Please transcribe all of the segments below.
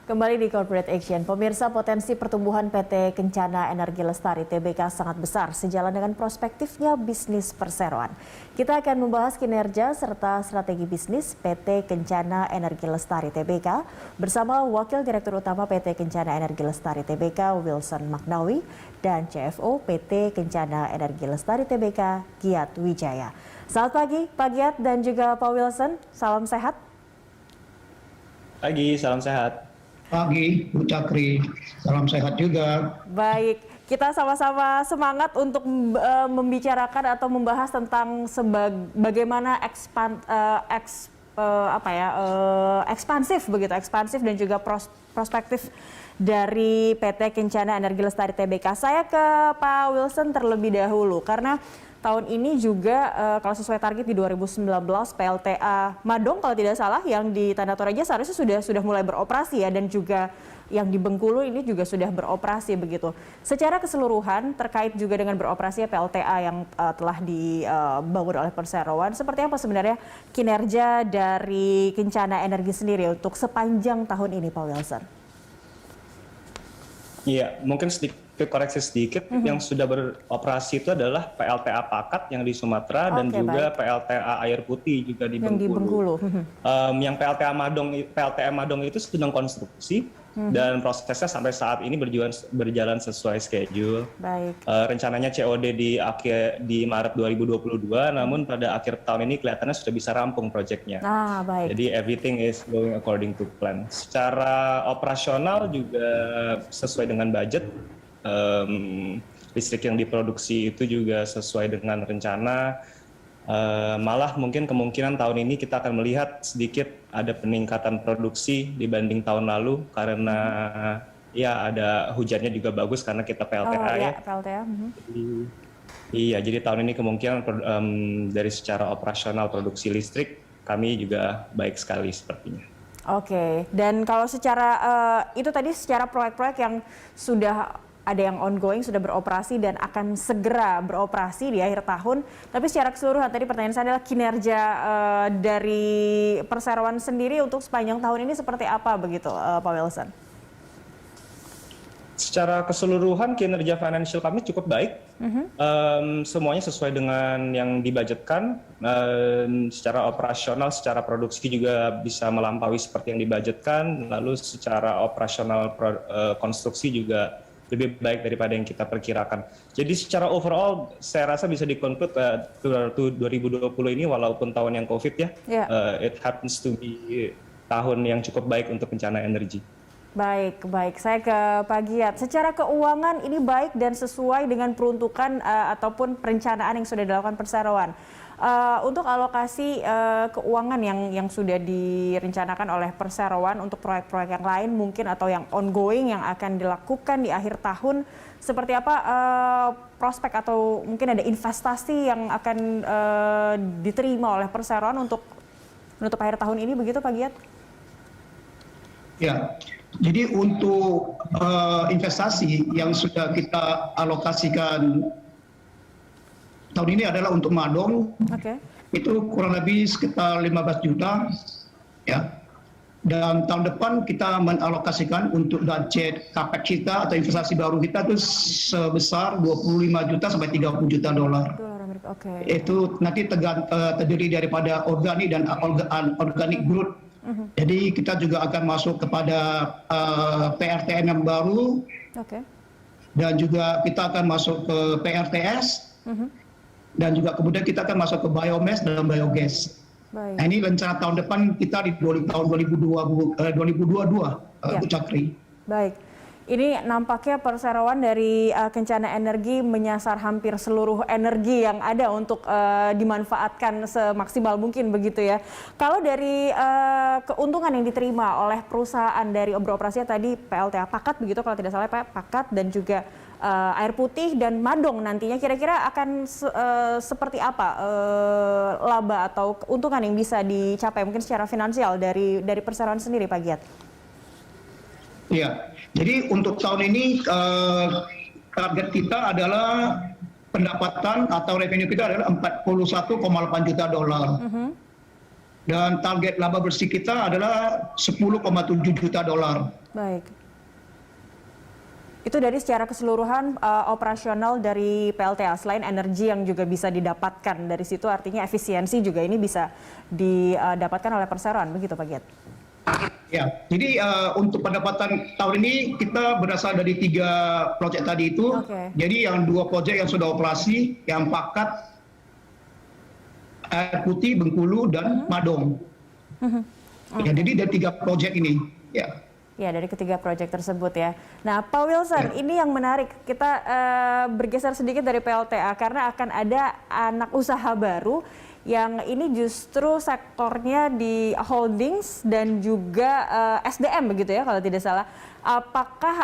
Kembali di Corporate Action, pemirsa, potensi pertumbuhan PT Kencana Energi Lestari Tbk sangat besar sejalan dengan prospektifnya bisnis perseroan. Kita akan membahas kinerja serta strategi bisnis PT Kencana Energi Lestari Tbk bersama Wakil Direktur Utama PT Kencana Energi Lestari Tbk Wilson Magnawi dan CFO PT Kencana Energi Lestari Tbk Giat Wijaya. Selamat pagi Pak Giat dan juga Pak Wilson, salam sehat. Pagi, salam sehat. Pagi, Bu Cakri. Salam sehat juga. Baik, kita sama-sama semangat untuk membicarakan atau membahas tentang bagaimana ekspansif dan juga prospektif dari PT Kencana Energi Lestari Tbk. Saya ke Pak Wilson terlebih dahulu karena tahun ini juga kalau sesuai target di 2019 PLTA Madong kalau tidak salah yang di Tanah Toraja seharusnya sudah mulai beroperasi ya, dan juga yang di Bengkulu ini juga sudah beroperasi begitu. Secara keseluruhan terkait juga dengan beroperasi PLTA yang telah dibangun oleh perseroan, seperti apa sebenarnya kinerja dari Kencana Energi sendiri untuk sepanjang tahun ini, Pak Wilson? Iya, mungkin koreksi sedikit, yang sudah beroperasi itu adalah PLTA Pakat yang di Sumatera dan juga baik. PLTA Air Putih juga di Bengkulu. Yang PLTA Madong itu sedang konstruksi dan prosesnya sampai saat ini berjalan sesuai schedule. Baik. Rencananya COD di Maret 2022, namun pada akhir tahun ini kelihatannya sudah bisa rampung proyeknya. Baik. Jadi everything is going according to plan. Secara operasional juga sesuai dengan budget. Listrik yang diproduksi itu juga sesuai dengan rencana. Malah mungkin kemungkinan tahun ini kita akan melihat sedikit ada peningkatan produksi dibanding tahun lalu karena ya ada hujannya juga bagus karena kita PLTA PLTA. Iya, jadi tahun ini kemungkinan dari secara operasional produksi listrik kami juga baik sekali sepertinya. Oke, dan kalau secara itu tadi secara proyek-proyek yang sudah ada yang ongoing, sudah beroperasi dan akan segera beroperasi di akhir tahun. Tapi secara keseluruhan tadi pertanyaan saya adalah kinerja dari perseroan sendiri untuk sepanjang tahun ini seperti apa begitu, Pak Wilson? Secara keseluruhan kinerja financial kami cukup baik. Semuanya sesuai dengan yang dibudgetkan. Secara operasional, secara produksi juga bisa melampaui seperti yang dibudgetkan. Lalu secara operasional konstruksi juga lebih baik daripada yang kita perkirakan. Jadi secara overall saya rasa bisa di-conclude 2020 ini walaupun tahun yang COVID ya, it happens to be tahun yang cukup baik untuk Kencana Energi. Baik. Saya ke Pak Giat. Secara keuangan ini baik dan sesuai dengan peruntukan ataupun perencanaan yang sudah dilakukan perseroan. Untuk alokasi keuangan yang sudah direncanakan oleh perseroan untuk proyek-proyek yang lain mungkin atau yang ongoing yang akan dilakukan di akhir tahun, seperti apa prospek atau mungkin ada investasi yang akan diterima oleh perseroan untuk menutup akhir tahun ini begitu Pak Giat? Ya, jadi untuk investasi yang sudah kita alokasikan tahun ini adalah untuk Madong, itu kurang lebih sekitar 15 juta, ya. Dan tahun depan kita mengalokasikan untuk budget capex kita atau investasi baru kita itu sebesar 25 juta sampai 30 juta dolar. Itu nanti terdiri daripada organik dan organic growth. Jadi kita juga akan masuk kepada PRTM yang baru, dan juga kita akan masuk ke PRTS. Dan juga kemudian kita akan masuk ke biomass dan biogas. Nah, ini rencana tahun depan kita di tahun 2022, Bu Cakri. Baik, ini nampaknya perseroan dari Kencana Energi menyasar hampir seluruh energi yang ada untuk dimanfaatkan semaksimal mungkin begitu ya. Kalau dari keuntungan yang diterima oleh perusahaan dari beroperasinya tadi PLTA Pakat begitu kalau tidak salah Pak, Pakat dan juga Air Putih dan Madong nantinya kira-kira akan seperti apa laba atau keuntungan yang bisa dicapai mungkin secara finansial dari perseroan sendiri Pak Giat? Iya, jadi untuk tahun ini target kita adalah pendapatan atau revenue kita adalah 41,8 juta dolar. dan target laba bersih kita adalah 10,7 juta dolar. Baik. Itu dari secara keseluruhan operasional dari PLTA, selain energi yang juga bisa didapatkan dari situ, artinya efisiensi juga ini bisa didapatkan oleh perseroan, begitu Pak Giat? Ya, jadi untuk pendapatan tahun ini kita berasal dari 3 proyek tadi itu. Jadi yang 2 proyek yang sudah operasi, yang Pakat, Air Putih, Bengkulu, dan Madong. Ya, jadi dari 3 proyek ini. Ya. Ya, dari ketiga proyek tersebut ya. Nah, Pak Wilson, ini yang menarik. Kita bergeser sedikit dari PLTA karena akan ada anak usaha baru yang ini justru sektornya di holdings dan juga SDM begitu ya kalau tidak salah. Apakah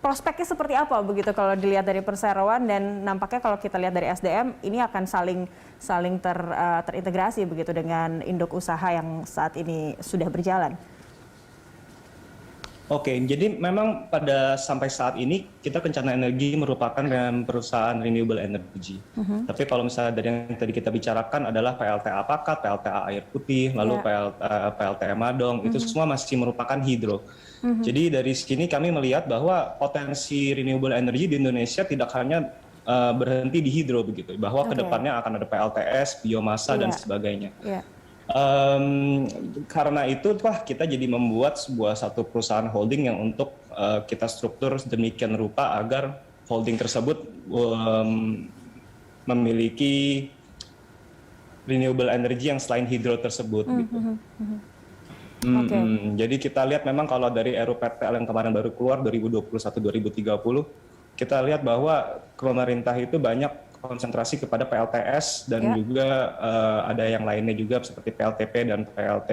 prospeknya seperti apa begitu kalau dilihat dari perseroan, dan nampaknya kalau kita lihat dari SDM ini akan saling terintegrasi begitu dengan induk usaha yang saat ini sudah berjalan. Oke, jadi memang sampai saat ini kita Kencana Energi merupakan perusahaan renewable energy. Tapi kalau misalnya dari yang tadi kita bicarakan adalah PLTA Pakat, PLTA Air Putih, lalu PLTA Madong, itu semua masih merupakan hidro. Jadi dari sini kami melihat bahwa potensi renewable energy di Indonesia tidak hanya berhenti di hidro begitu, bahwa kedepannya akan ada PLTS, biomasa dan sebagainya. Karena itu kita jadi membuat satu perusahaan holding yang untuk kita struktur sedemikian rupa agar holding tersebut memiliki renewable energy yang selain hidro tersebut. Gitu. Jadi kita lihat memang kalau dari RUPTL yang kemarin baru keluar 2021-2030, kita lihat bahwa pemerintah itu banyak konsentrasi kepada PLTS dan juga ada yang lainnya juga seperti PLTP dan PLT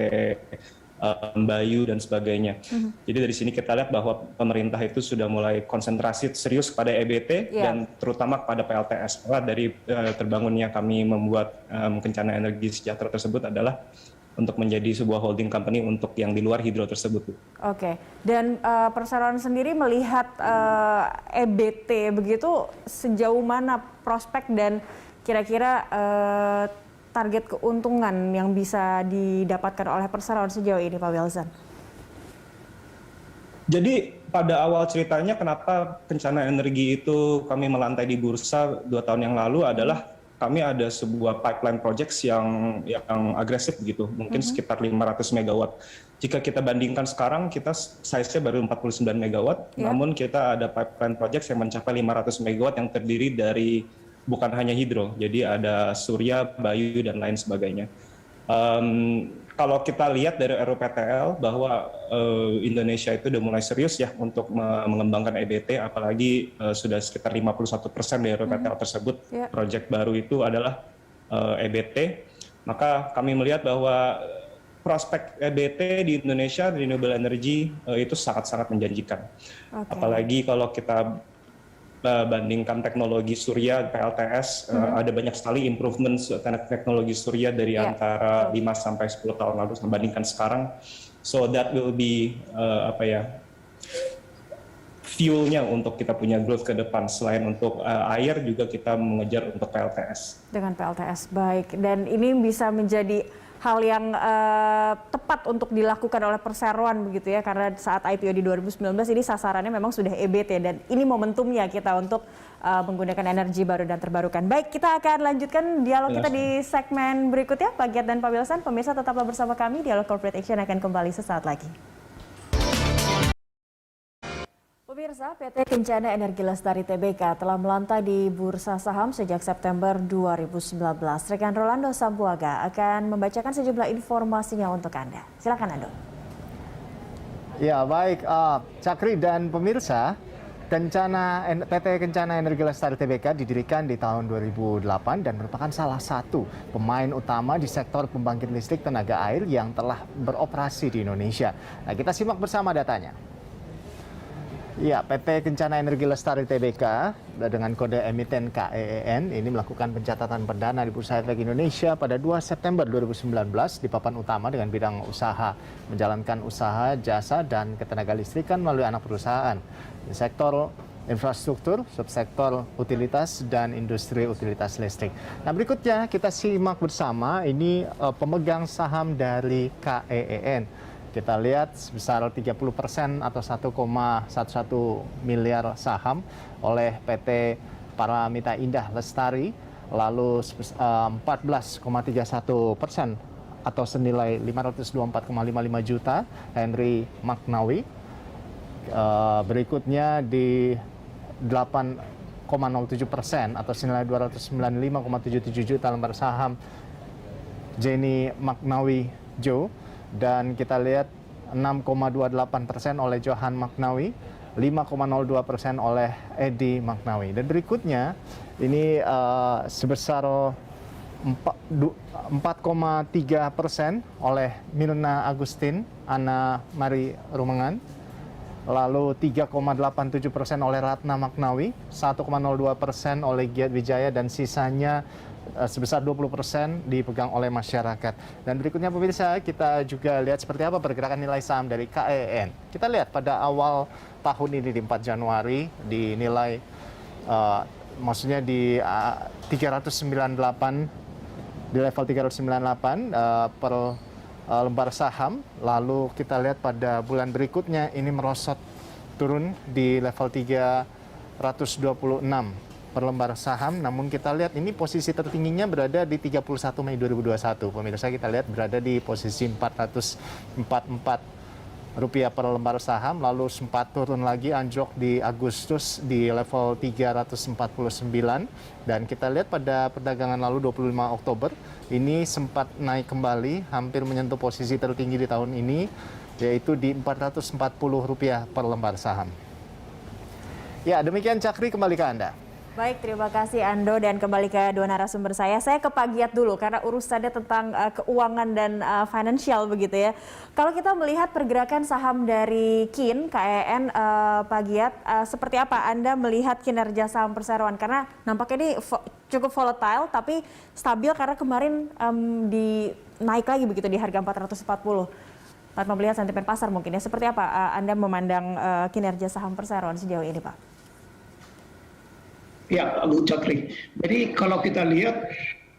Bayu dan sebagainya. Jadi dari sini kita lihat bahwa pemerintah itu sudah mulai konsentrasi serius kepada EBT dan terutama kepada PLTS. Karena dari terbangunnya kami membuat Kencana Energi Sejahtera tersebut adalah untuk menjadi sebuah holding company untuk yang di luar hidro tersebut. Oke, dan perseroan sendiri melihat EBT begitu sejauh mana prospek dan kira-kira target keuntungan yang bisa didapatkan oleh perseroan sejauh ini, Pak Wilson? Jadi pada awal ceritanya kenapa Kencana Energi itu kami melantai di bursa 2 tahun yang lalu adalah kami ada sebuah pipeline projects yang agresif gitu, mungkin sekitar 500 megawatt. Jika kita bandingkan sekarang, kita size-nya baru 49 megawatt, namun kita ada pipeline projects yang mencapai 500 megawatt yang terdiri dari bukan hanya hidro, jadi ada surya, bayu, dan lain sebagainya. Kalau kita lihat dari RUPTL bahwa Indonesia itu udah mulai serius ya untuk mengembangkan EBT, apalagi sudah sekitar 51% dari RUPTL tersebut proyek baru itu adalah EBT, maka kami melihat bahwa prospek EBT di Indonesia renewable energy itu sangat-sangat menjanjikan. Apalagi kalau kita bandingkan teknologi surya PLTS, ada banyak sekali improvements teknologi surya dari antara 5 sampai 10 tahun lalu membandingkan sekarang. So that will be fuelnya untuk kita punya growth ke depan. Selain untuk air juga kita mengejar untuk PLTS. Dengan PLTS, baik. Dan ini bisa menjadi hal yang tepat untuk dilakukan oleh perseroan begitu ya, karena saat IPO di 2019 ini sasarannya memang sudah EBT dan ini momentumnya kita untuk menggunakan energi baru dan terbarukan. Baik, kita akan lanjutkan dialog kita di segmen berikutnya, Pak Giat dan Pak Wilson. Pemirsa tetaplah bersama kami, Dialog Corporate Action akan kembali sesaat lagi. Pemirsa, PT Kencana Energi Lestari Tbk telah melantai di Bursa Saham sejak September 2019. Rekan Rolando Sambuaga akan membacakan sejumlah informasinya untuk Anda. Silakan Ando. Ya baik, Cakri dan pemirsa, PT Kencana Energi Lestari Tbk didirikan di tahun 2008 dan merupakan salah satu pemain utama di sektor pembangkit listrik tenaga air yang telah beroperasi di Indonesia. Nah, kita simak bersama datanya. Ya, PT Kencana Energi Lestari Tbk dengan kode emiten KEEN ini melakukan pencatatan perdana di Bursa Efek Indonesia pada 2 September 2019 di papan utama dengan bidang usaha, menjalankan usaha, jasa, dan ketenaga listrikan melalui anak perusahaan. Di sektor infrastruktur, subsektor utilitas, dan industri utilitas listrik. Nah, berikutnya kita simak bersama ini pemegang saham dari KEEN. Kita lihat sebesar 30% atau 1,11 miliar saham oleh PT Paramita Indah Lestari, lalu 14,31% atau senilai 524,55 juta Henry Magnawi. Berikutnya di 8,07% atau senilai 295,77 juta lembar saham Jenny Magnawi Jo, dan kita lihat 6,28% oleh Johan Magnawi, 5,02% oleh Edi Magnawi. Dan berikutnya ini sebesar 4,3% oleh Mirna Agustin Ana Mari Rumengan, lalu 3,87% oleh Ratna Magnawi, 1,02% oleh Giat Wijaya, dan sisanya sebesar 20% dipegang oleh masyarakat. Dan berikutnya pemirsa, kita juga lihat seperti apa pergerakan nilai saham dari KEN. Kita lihat pada awal tahun ini di 4 Januari dinilai maksudnya di 398, di level 398 per lembar saham. Lalu kita lihat pada bulan berikutnya ini merosot turun di level 326 per lembar saham. Namun kita lihat ini posisi tertingginya berada di 31 Mei 2021. Pemirsa, kita lihat berada di posisi 444 rupiah per lembar saham, lalu sempat turun lagi anjlok di Agustus di level 349, dan kita lihat pada perdagangan lalu 25 Oktober ini sempat naik kembali hampir menyentuh posisi tertinggi di tahun ini, yaitu di 440 rupiah per lembar saham. Ya, demikian Cakri, kembali ke Anda. Baik, terima kasih Ando, dan kembali ke dua narasumber saya. Saya ke Pak Giat dulu karena urusannya tentang keuangan dan financial begitu ya. Kalau kita melihat pergerakan saham dari KEN, Pak Giat, seperti apa Anda melihat kinerja saham perseroan? Karena nampaknya ini cukup volatile tapi stabil karena kemarin naik lagi begitu di harga 440. Tanpa melihat sentimen pasar mungkin ya. Seperti apa Anda memandang kinerja saham perseroan sejauh ini, Pak? Ya, Bu Cakri. Jadi kalau kita lihat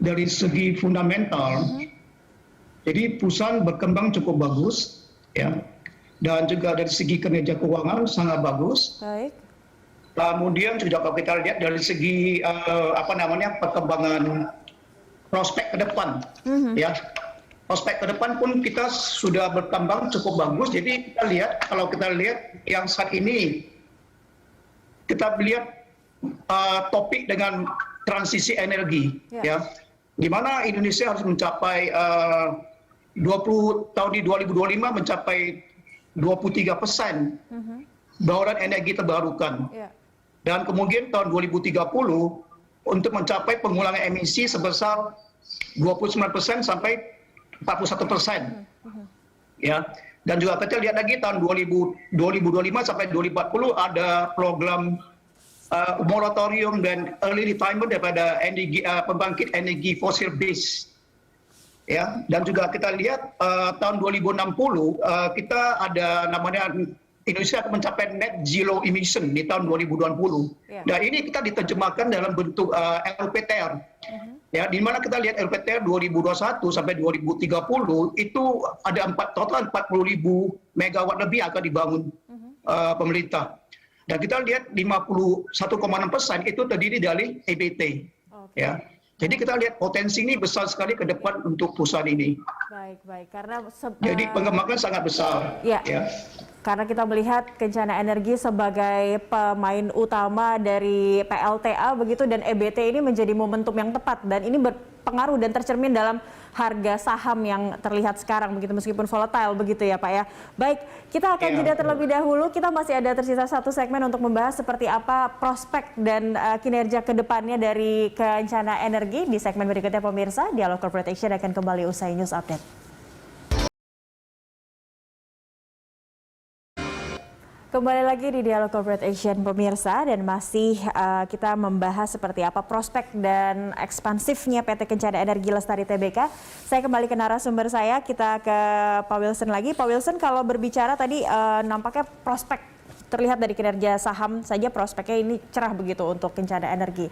dari segi fundamental, jadi perusahaan berkembang cukup bagus, ya, dan juga dari segi kinerja keuangan sangat bagus. Baik. Kemudian juga kalau kita lihat dari segi perkembangan prospek ke depan, ya, prospek ke depan pun kita sudah berkembang cukup bagus. Jadi kita lihat, kalau kita lihat yang saat ini kita lihat topik dengan transisi energi, ya, di mana Indonesia harus mencapai 2025 mencapai 23% bauran energi terbarukan, dan kemudian tahun 2030 untuk mencapai pengurangan emisi sebesar 29% sampai 41%, ya. Dan juga kita lihat lagi tahun 2025 sampai 2040 ada program moratorium dan early retirement daripada pembangkit energi fosil base, ya. Dan juga kita lihat tahun 2060 kita ada namanya Indonesia akan mencapai net zero emission di tahun 2020. Dan ini kita diterjemahkan dalam bentuk LPTR, ya, di mana kita lihat LPTR 2021 sampai 2030 itu ada total 40.000 megawatt lebih akan dibangun pemerintah. Dan kita lihat 51,6% itu terdiri dari EBT. Ya. Jadi kita lihat potensi ini besar sekali ke depan untuk perusahaan ini. Baik. Karena jadi pengembangan sangat besar. Ya. Karena kita melihat Kencana Energi sebagai pemain utama dari PLTA begitu, dan EBT ini menjadi momentum yang tepat, dan ini berpengaruh dan tercermin dalam harga saham yang terlihat sekarang begitu, meskipun volatile begitu ya Pak ya. Baik, kita akan jeda terlebih dahulu. Kita masih ada tersisa satu segmen untuk membahas seperti apa prospek dan kinerja kedepannya dari Kencana Energi di segmen berikutnya pemirsa. Dialog Corporate Action akan kembali usai News Update. Kembali lagi di Dialog Corporate Action pemirsa, dan masih kita membahas seperti apa prospek dan ekspansifnya PT Kencana Energi Lestari Tbk. Saya kembali ke narasumber saya, kita ke Pak Wilson lagi. Pak Wilson, kalau berbicara tadi nampaknya prospek terlihat dari kinerja saham saja prospeknya ini cerah begitu untuk Kencana Energi.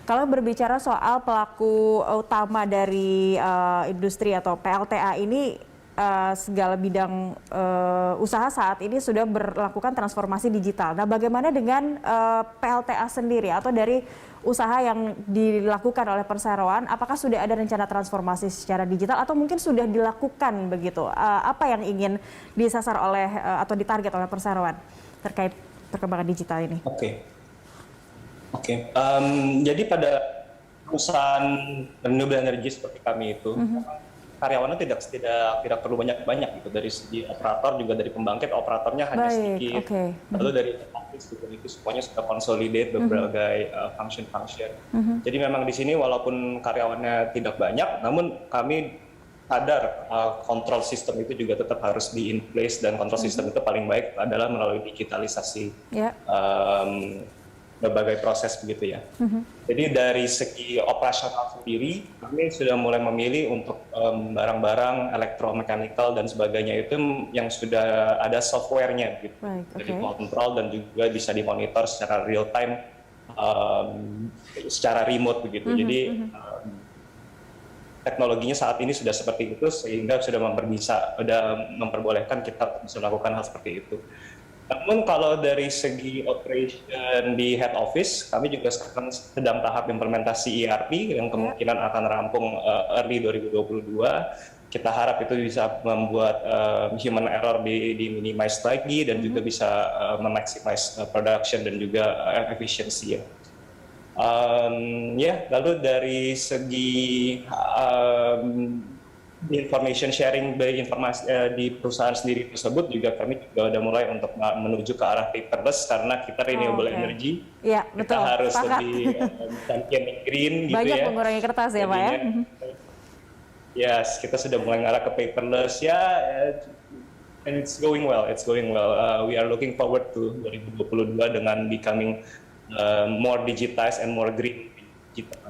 Kalau berbicara soal pelaku utama dari industri atau PLTA ini, segala bidang usaha saat ini sudah melakukan transformasi digital. Nah, bagaimana dengan PLTA sendiri atau dari usaha yang dilakukan oleh perseroan, apakah sudah ada rencana transformasi secara digital atau mungkin sudah dilakukan begitu? Apa yang ingin disasar oleh atau ditarget oleh perseroan terkait perkembangan digital ini? Oke. Jadi pada perusahaan renewable energy seperti kami itu, karyawannya tidak perlu banyak gitu. Dari segi operator juga dari pembangkit operatornya hanya sedikit. Lalu dari office juga itu semuanya sudah consolidate berbagai function. Jadi memang di sini walaupun karyawannya tidak banyak, namun kami sadar kontrol sistem itu juga tetap harus di in place, dan kontrol sistem itu paling baik adalah melalui digitalisasi. Berbagai proses begitu ya. Jadi dari segi operasional sendiri, kami sudah mulai memilih untuk barang-barang elektromekanikal dan sebagainya itu yang sudah ada softwarenya gitu. Jadi kontrol dan juga bisa dimonitor secara real time, secara remote begitu. Jadi teknologinya saat ini sudah seperti itu sehingga sudah memperbolehkan kita bisa melakukan hal seperti itu. Namun kalau dari segi operation di head office, kami juga sekarang sedang tahap implementasi ERP yang kemungkinan akan rampung early 2022. Kita harap itu bisa membuat human error di-minimize lagi dan juga bisa maximize production dan juga efficiency ya. Lalu dari segi information sharing di perusahaan sendiri tersebut juga kami juga udah mulai untuk menuju ke arah paperless karena kita renewable energy. Iya, betul. Kita harus lebih champion green gitu ya. Banyak mengurangi kertas ya, Pak ya. Yes, kita sudah mulai ngarah ke paperless ya. And it's going well. We are looking forward to 2022 dengan becoming more digitized and more green.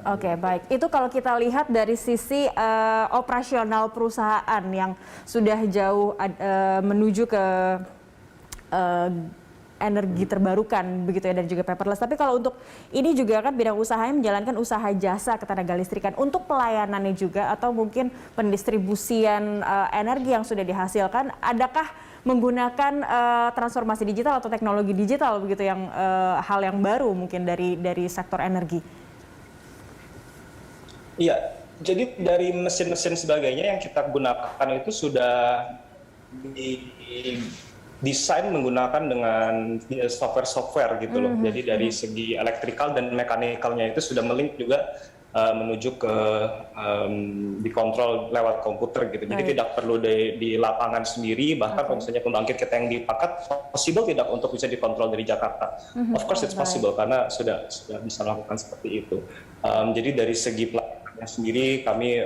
Oke, baik. Itu kalau kita lihat dari sisi operasional perusahaan yang sudah jauh menuju ke energi terbarukan begitu ya, dan juga paperless. Tapi kalau untuk ini juga kan bidang usahanya menjalankan usaha jasa ketenaga listrikan, untuk pelayanannya juga atau mungkin pendistribusian energi yang sudah dihasilkan, adakah menggunakan transformasi digital atau teknologi digital begitu yang hal yang baru mungkin dari sektor energi? Iya, jadi dari mesin-mesin sebagainya yang kita gunakan itu sudah didesain menggunakan dengan software gitu loh. Jadi dari segi elektrikal dan mekanikalnya itu sudah melink juga menuju ke dikontrol lewat komputer gitu. Jadi tidak perlu di lapangan sendiri, bahkan kalau misalnya pembangkit kita yang dipakat, possible tidak untuk bisa dikontrol dari Jakarta. Of course it's possible karena sudah bisa melakukan seperti itu. Jadi dari segi sendiri kami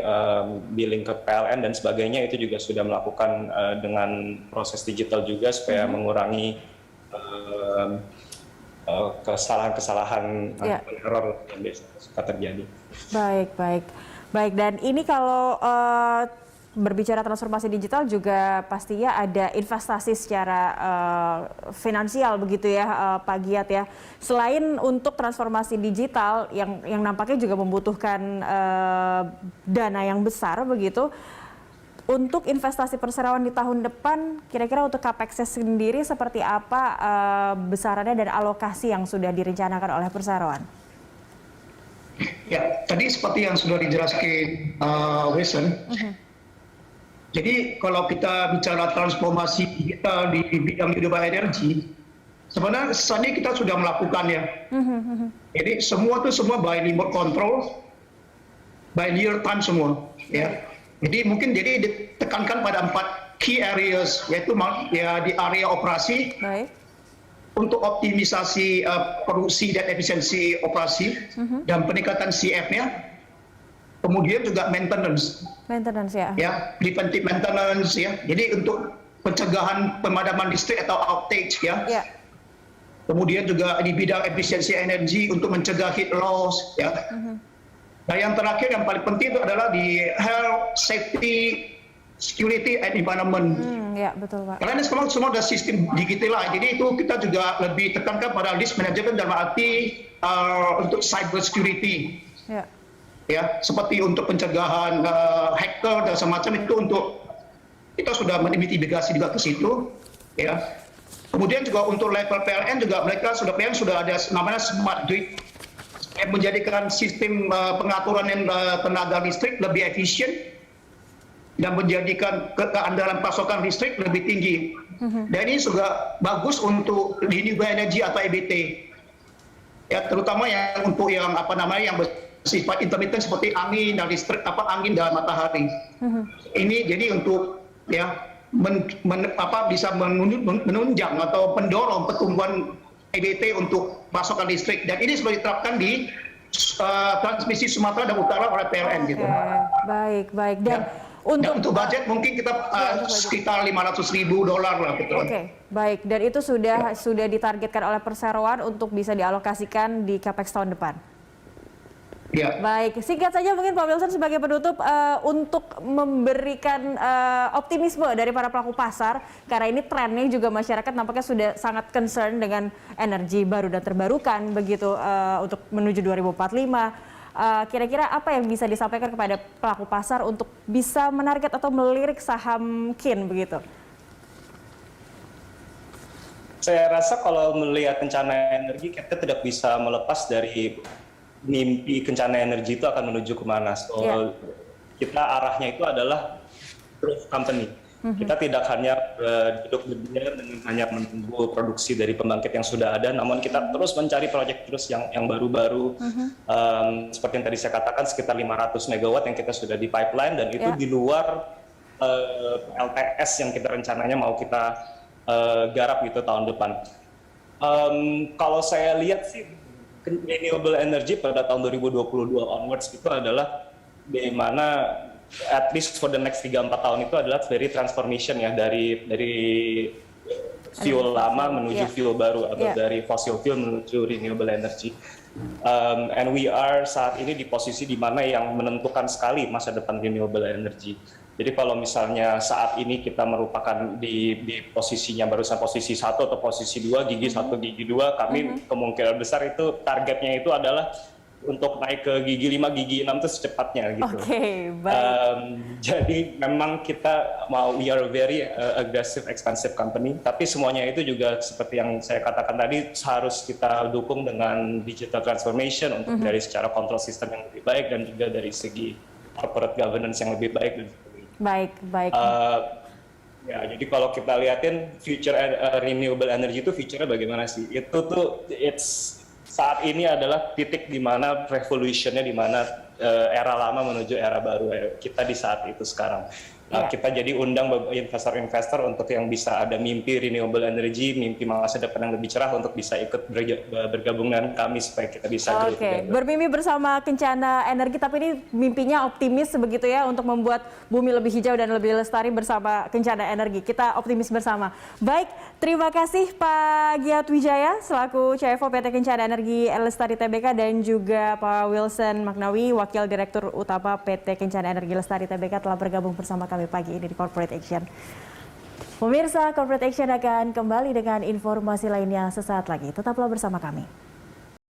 billing ke PLN dan sebagainya itu juga sudah melakukan dengan proses digital juga supaya mengurangi kesalahan error yang biasa suka terjadi. Baik. Dan ini kalau berbicara transformasi digital juga pastinya ada investasi secara finansial begitu ya, Pak Giat ya. Selain untuk transformasi digital yang nampaknya juga membutuhkan dana yang besar begitu, untuk investasi perseroan di tahun depan, kira-kira untuk capex sendiri seperti apa besarannya dan alokasi yang sudah direncanakan oleh perseroan? Ya, tadi seperti yang sudah dijelaskan Wilson. Jadi kalau kita bicara transformasi digital di bidang renewable energy, sebenarnya saat ini kita sudah melakukannya. Jadi semua by remote control, by real time semua. Ya. Jadi mungkin ditekankan pada 4 key areas, yaitu ya di area operasi, untuk optimisasi produksi dan efisiensi operasi dan peningkatan CF-nya. Kemudian juga maintenance ya, preventive maintenance ya. Jadi untuk pencegahan pemadaman listrik atau outage ya. Kemudian juga di bidang efisiensi energi untuk mencegah heat loss ya. Nah yang terakhir yang paling penting itu adalah di health, safety, security and environment. Ya, betul Pak. Karena ini semua ada sistem digital lah, jadi itu kita juga lebih tekankan pada risk management dalam arti untuk cyber security. Ya. Ya, seperti untuk pencegahan hacker dan semacam itu, untuk kita sudah mitigasi juga ke situ. Ya. Kemudian juga untuk level PLN juga mereka PLN sudah ada namanya smart grid, yang menjadikan sistem pengaturan tenaga listrik lebih efisien dan menjadikan keandalan pasokan listrik lebih tinggi. Dan ini juga bagus untuk renewable energy atau EBT. Ya, terutama yang untuk yang yang bersifat intermittent seperti angin dan listrik, angin dan matahari. Ini jadi untuk bisa menunjang atau mendorong pertumbuhan EBT untuk pasokan listrik, dan ini sudah diterapkan di transmisi Sumatera dan Utara oleh PLN gitu. Baik. Dan untuk budget mungkin kita sekitar $500.000 lah gitu. Baik. Dan itu sudah ditargetkan oleh perseroan untuk bisa dialokasikan di Capex tahun depan. Ya. Baik, singkat saja mungkin Pak Wilson sebagai penutup untuk memberikan optimisme dari para pelaku pasar, karena ini trennya juga masyarakat nampaknya sudah sangat concern dengan energi baru dan terbarukan begitu untuk menuju 2045. Kira-kira apa yang bisa disampaikan kepada pelaku pasar untuk bisa menarget atau melirik saham KIN begitu? Saya rasa kalau melihat bencana energi, kita tidak bisa melepas dari mimpi kencana energi itu akan menuju kemana. Kita arahnya itu adalah growth company. Kita tidak hanya duduk berdiam dan hanya menunggu produksi dari pembangkit yang sudah ada, namun kita terus mencari proyek terus yang baru-baru. Seperti yang tadi saya katakan, sekitar 500 megawatt yang kita sudah di pipeline, dan itu di luar LTS yang kita rencananya mau kita garap gitu tahun depan. Kalau saya lihat sih, renewable energy pada tahun 2022 onwards itu adalah di mana at least for the next 3-4 tahun itu adalah very transformation ya, dari fuel lama menuju fuel baru, atau dari fossil fuel menuju renewable energy. And we are saat ini di posisi di mana yang menentukan sekali masa depan renewable energy. Jadi kalau misalnya saat ini kita merupakan di posisinya barusan posisi 1 atau posisi 2, gigi 1, gigi 2, kami kemungkinan besar itu targetnya itu adalah untuk naik ke gigi 5, gigi 6 itu secepatnya gitu. Baik. Jadi memang kita we are a very aggressive, expensive company, tapi semuanya itu juga seperti yang saya katakan tadi harus kita dukung dengan digital transformation untuk dari secara control system yang lebih baik dan juga dari segi corporate governance yang lebih baik. Baik. Ya, jadi kalau kita lihatin future renewable energy itu future-nya bagaimana sih? Itu tuh saat ini adalah titik di mana revolution-nya, di mana era lama menuju era baru. Kita di saat itu sekarang. Kita jadi undang investor-investor untuk yang bisa ada mimpi renewable energy, mimpi masa depan yang lebih cerah untuk bisa ikut bergabung dengan kami supaya kita bisa bermimpi bersama Kencana Energi, tapi ini mimpinya optimis begitu ya, untuk membuat bumi lebih hijau dan lebih lestari bersama Kencana Energi. Kita optimis bersama. Baik, terima kasih Pak Giat Wijaya selaku CFO PT Kencana Energi Lestari Tbk, dan juga Pak Wilson Magnawi, Wakil Direktur Utama PT Kencana Energi Lestari Tbk, telah bergabung bersama kami pagi ini di Corporate Action. Pemirsa, Corporate Action akan kembali dengan informasi lainnya sesaat lagi. Tetaplah bersama kami.